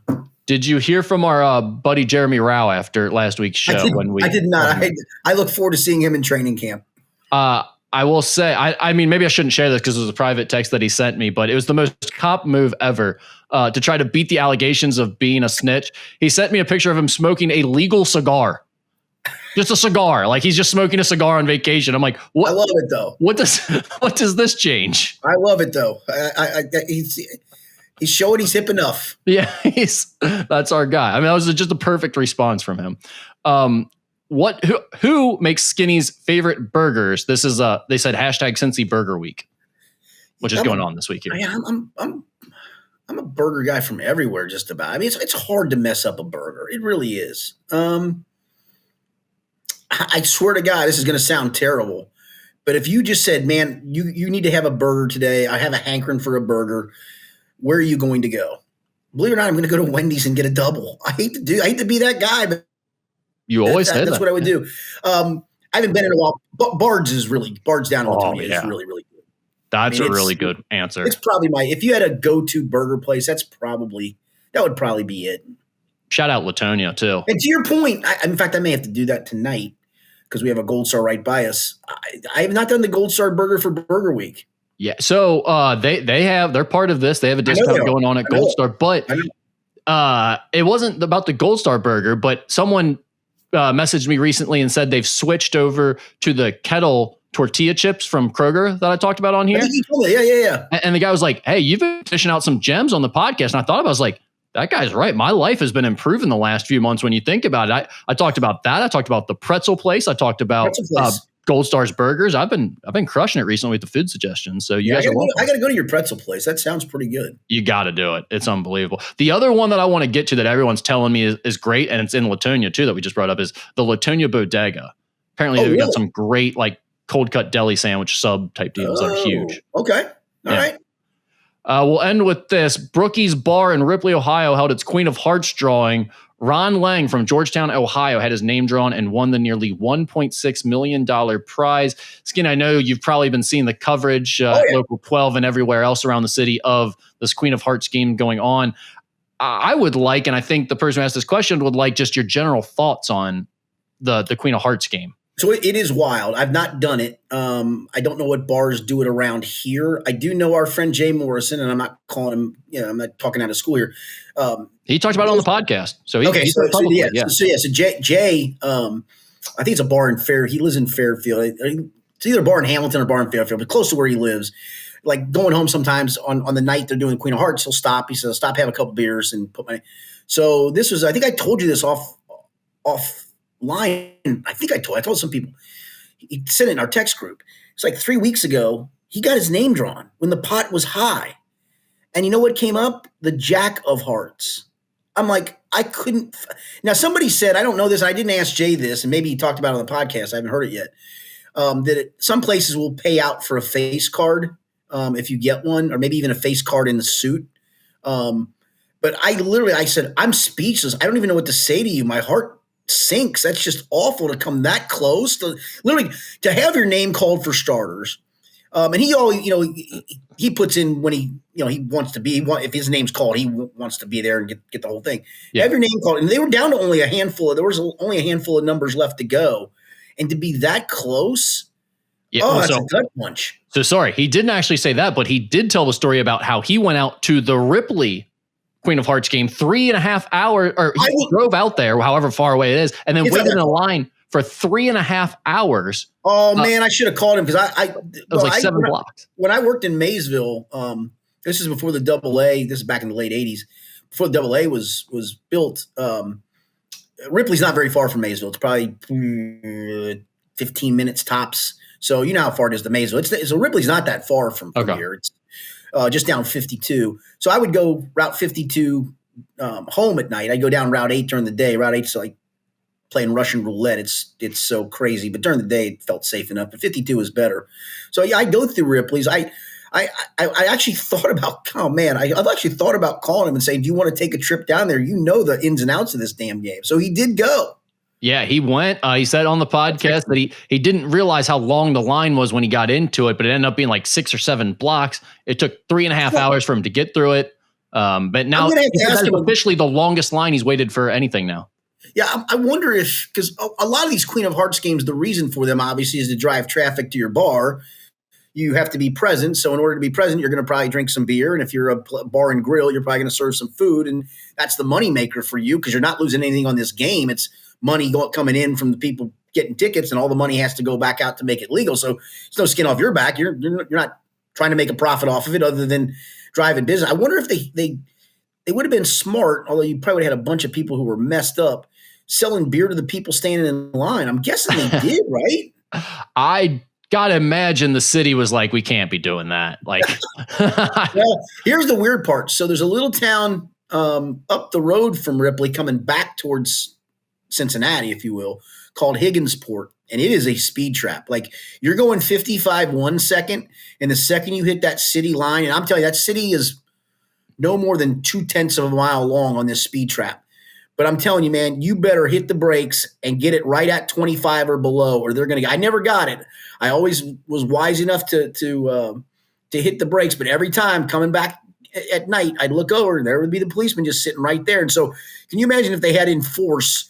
Did you hear from our buddy Jeremy Rao after last week's show? I did not. I look forward to seeing him in training camp. I will say, I mean, maybe I shouldn't share this because it was a private text that he sent me, but it was the most cop move ever to try to beat the allegations of being a snitch. He sent me a picture of him smoking a legal cigar. Just a cigar. Like he's just smoking a cigar on vacation. I'm like, what? I love it though. What does this change? I love it though. He's showing he's hip enough. Yeah, that's our guy. I mean, that was just a perfect response from him. Who makes Skinny's favorite burgers? This is they said hashtag Cincy Burger Week, which is going on this week here. I'm a burger guy from everywhere, just about. I mean, it's hard to mess up a burger. It really is. I swear to God, this is going to sound terrible, but if you just said, "Man, you need to have a burger today," I have a hankering for a burger. Where are you going to go? Believe it or not, I'm going to go to Wendy's and get a double. I hate to be that guy, but you always said that's what I would do. I haven't been in a while. Bard's down in Latonia is really, really good. That's a really good answer. It's probably if you had a go-to burger place, that would probably be it. Shout out Latonia too. And to your point, in fact, I may have to do that tonight because we have a Gold Star right by us. I have not done the Gold Star burger for Burger Week. Yeah, so they're part of this. They have a discount going on at Gold Star, but it wasn't about the Gold Star burger. But someone messaged me recently and said they've switched over to the kettle tortilla chips from Kroger that I talked about on here. Yeah. And the guy was like, "Hey, you've been dishing out some gems on the podcast." And I thought about it, I was like, that guy's right. My life has been improving the last few months when you think about it. I talked about that. I talked about the pretzel place. I talked about Gold Star's burgers. I've been crushing it recently with the food suggestions. So you guys are welcome. I got to go to your pretzel place. That sounds pretty good. You got to do it. It's unbelievable. The other one that I want to get to that everyone's telling me is great, and it's in Latonia too that we just brought up, is the Latonia Bodega. Apparently they've got some great cold cut deli sandwich sub type deals that are huge. Okay. All right. We'll end with this. Brookie's Bar in Ripley, Ohio held its Queen of Hearts drawing. Ron Lang from Georgetown, Ohio had his name drawn and won the nearly $1.6 million prize. Skin, I know you've probably been seeing the coverage, Local 12 and everywhere else around the city of this Queen of Hearts game going on. I would like, and I think the person who asked this question would like, just your general thoughts on the Queen of Hearts game. So it is wild. I've not done it. I don't know what bars do it around here. I do know our friend Jay Morrison, and I'm not calling him, I'm not talking out of school here. He talked about it on the podcast. So Jay, I think it's a bar in he lives in Fairfield. It's either a bar in Hamilton or a bar in Fairfield, but close to where he lives. Like going home sometimes on the night they're doing Queen of Hearts, he'll stop. He says, "Stop, have a couple beers, and put my." So this was, I think I told you this offline. I think I told some people. He sent it in our text group. it's like 3 weeks ago, he got his name drawn when the pot was high. And you know what came up? The Jack of Hearts. I'm like, I couldn't. Now, somebody said, I don't know this, and I didn't ask Jay this, and maybe he talked about it on the podcast. I haven't heard it yet. Some places will pay out for a face card if you get one, or maybe even a face card in the suit. But I said, I'm speechless. I don't even know what to say to you. My heart sinks. That's just awful to come that close to literally to have your name called for starters. And he always, he puts in when he wants to be. If his name's called, he wants to be there and get the whole thing. Yeah. Have your name called, and they were down to only a handful. There was only a handful of numbers left to go, and to be that close, that's a gut punch. So sorry, he didn't actually say that, but he did tell the story about how he went out to the Ripley Queen of Hearts game 3.5 hours, or he drove out there, however far away it is, and then waited in a line for 3.5 hours. Oh man, I should have called him because it was like 7 blocks. When I worked in Maysville, this is before the AA. This is back in the late '80s, before the AA was built. Ripley's not very far from Maysville. It's probably 15 minutes tops. So you know how far it is to Maysville. So Ripley's not that far from here. It's just down 52. So I would go Route 52 home at night. I'd go down Route 8 during the day. Route 8's like playing Russian roulette. It's so crazy. But during the day, it felt safe enough. But 52 is better. So yeah, I go through Ripley's. I actually thought about, I've actually thought about calling him and saying, do you want to take a trip down there? You know the ins and outs of this damn game. So he did go. Yeah, he went. He said on the podcast that he didn't realize how long the line was when he got into it, but it ended up being like 6 or 7 blocks. It took 3.5 hours for him to get through it. But now that's officially the longest line he's waited for anything now. Yeah, I wonder if, because a lot of these Queen of Hearts games, the reason for them obviously is to drive traffic to your bar. You have to be present. So in order to be present, you're going to probably drink some beer. And if you're a bar and grill, you're probably going to serve some food. And that's the moneymaker for you because you're not losing anything on this game. It's money coming in from the people getting tickets, and all the money has to go back out to make it legal. So there's no skin off your back. You're not trying to make a profit off of it other than driving business. I wonder if they would have been smart, although you probably would have had a bunch of people who were messed up selling beer to the people standing in line. I'm guessing they did, right? I gotta imagine the city was like, we can't be doing that. Like, well, here's the weird part. So there's a little town up the road from Ripley coming back towards Cincinnati, if you will, called Higginsport. And it is a speed trap. Like you're going 55 1 second, and the second you hit that city line, and I'm telling you, that city is no more than 0.2 of a mile long on this speed trap. But I'm telling you, man, you better hit the brakes and get it right at 25 or below, or they're going to. I never got it. I always was wise enough to hit the brakes, but every time coming back at night, I'd look over and there would be the policeman just sitting right there. And so, can you imagine if they had enforce?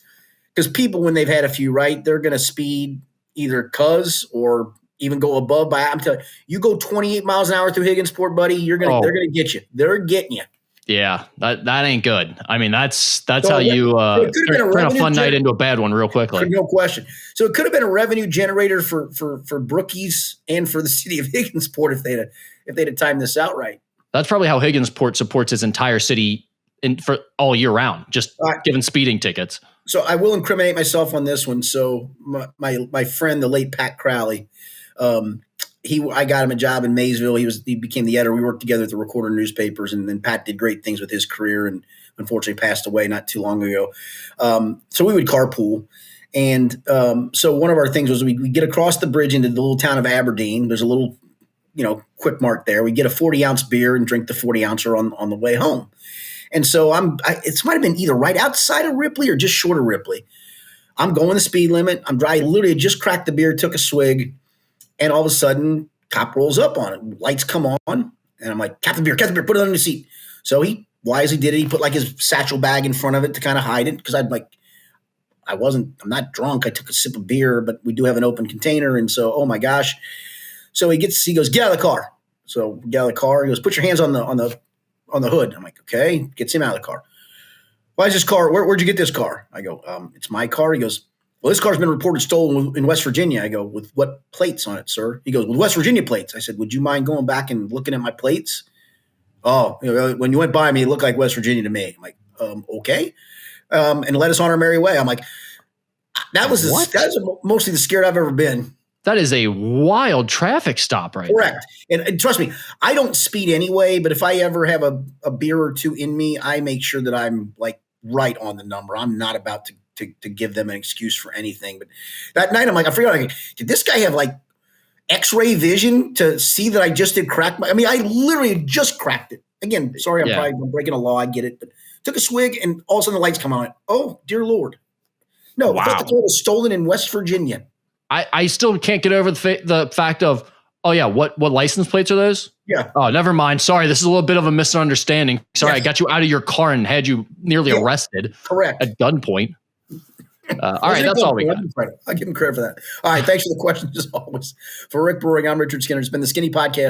Because people, when they've had a few, right, they're going to speed either cuz or even go above by. I'm telling you, you go 28 miles an hour through Higginsport, buddy, they're going to get you. They're getting you. Yeah, that ain't good. I mean, that's how you turn a fun night into a bad one real quickly. No question. So it could have been a revenue generator for Brookies and for the city of Higginsport if they'd have timed this out right. That's probably how Higginsport supports his entire city for all year round, just giving speeding tickets. So I will incriminate myself on this one. So my friend, the late Pat Crowley, I got him a job in Maysville. He became the editor. We worked together at the Recorder newspapers, and then Pat did great things with his career and unfortunately passed away not too long ago. So we would carpool. And so one of our things was we get across the bridge into the little town of Aberdeen. There's a little, quick mart there. We get a 40-ounce beer and drink the 40-ouncer on the way home. And so it might have been either right outside of Ripley or just short of Ripley. I'm going the speed limit. I literally just cracked the beer, took a swig, and all of a sudden, cop rolls up on it. Lights come on, and I'm like, "Cap the beer, put it under the seat." So he wisely did it. He put like his satchel bag in front of it to kind of hide it because I'm not drunk. I took a sip of beer, but we do have an open container, and so oh my gosh. So he goes, "Get out of the car." So we get out of the car. He goes, "Put your hands on the hood." I'm like, okay. Gets him out of the car. Why is this car? Where'd you get this car? I go, it's my car. He goes, well, this car's been reported stolen in West Virginia. I go, with what plates on it, sir? He goes, with West Virginia plates. I said, would you mind going back and looking at my plates? Oh, when you went by me, it looked like West Virginia to me. I'm like, okay. And let us on our merry way. I'm like, that was mostly the scared I've ever been. That is a wild traffic stop right Correct. And trust me, I don't speed anyway, but if I ever have a beer or two in me, I make sure that I'm like right on the number. I'm not about to give them an excuse for anything. But that night I'm like, I forgot, like, did this guy have like X-ray vision to see that I just did crack I mean, I literally just cracked it. Again, sorry, I'm breaking a law. I get it. But took a swig and all of a sudden the lights come on. Oh, dear Lord. No, Wow. I thought the car was stolen in West Virginia. I still can't get over the fact of, oh yeah, what license plates are those? Yeah. Oh, never mind. Sorry, this is a little bit of a misunderstanding. Sorry, Yes. I got you out of your car and had you nearly arrested. Correct. At gunpoint. All right, that's all we got. I'll give him credit for that. All right, thanks for the questions as always. For Rick Brewing, I'm Richard Skinner. It's been the Skinny Podcast.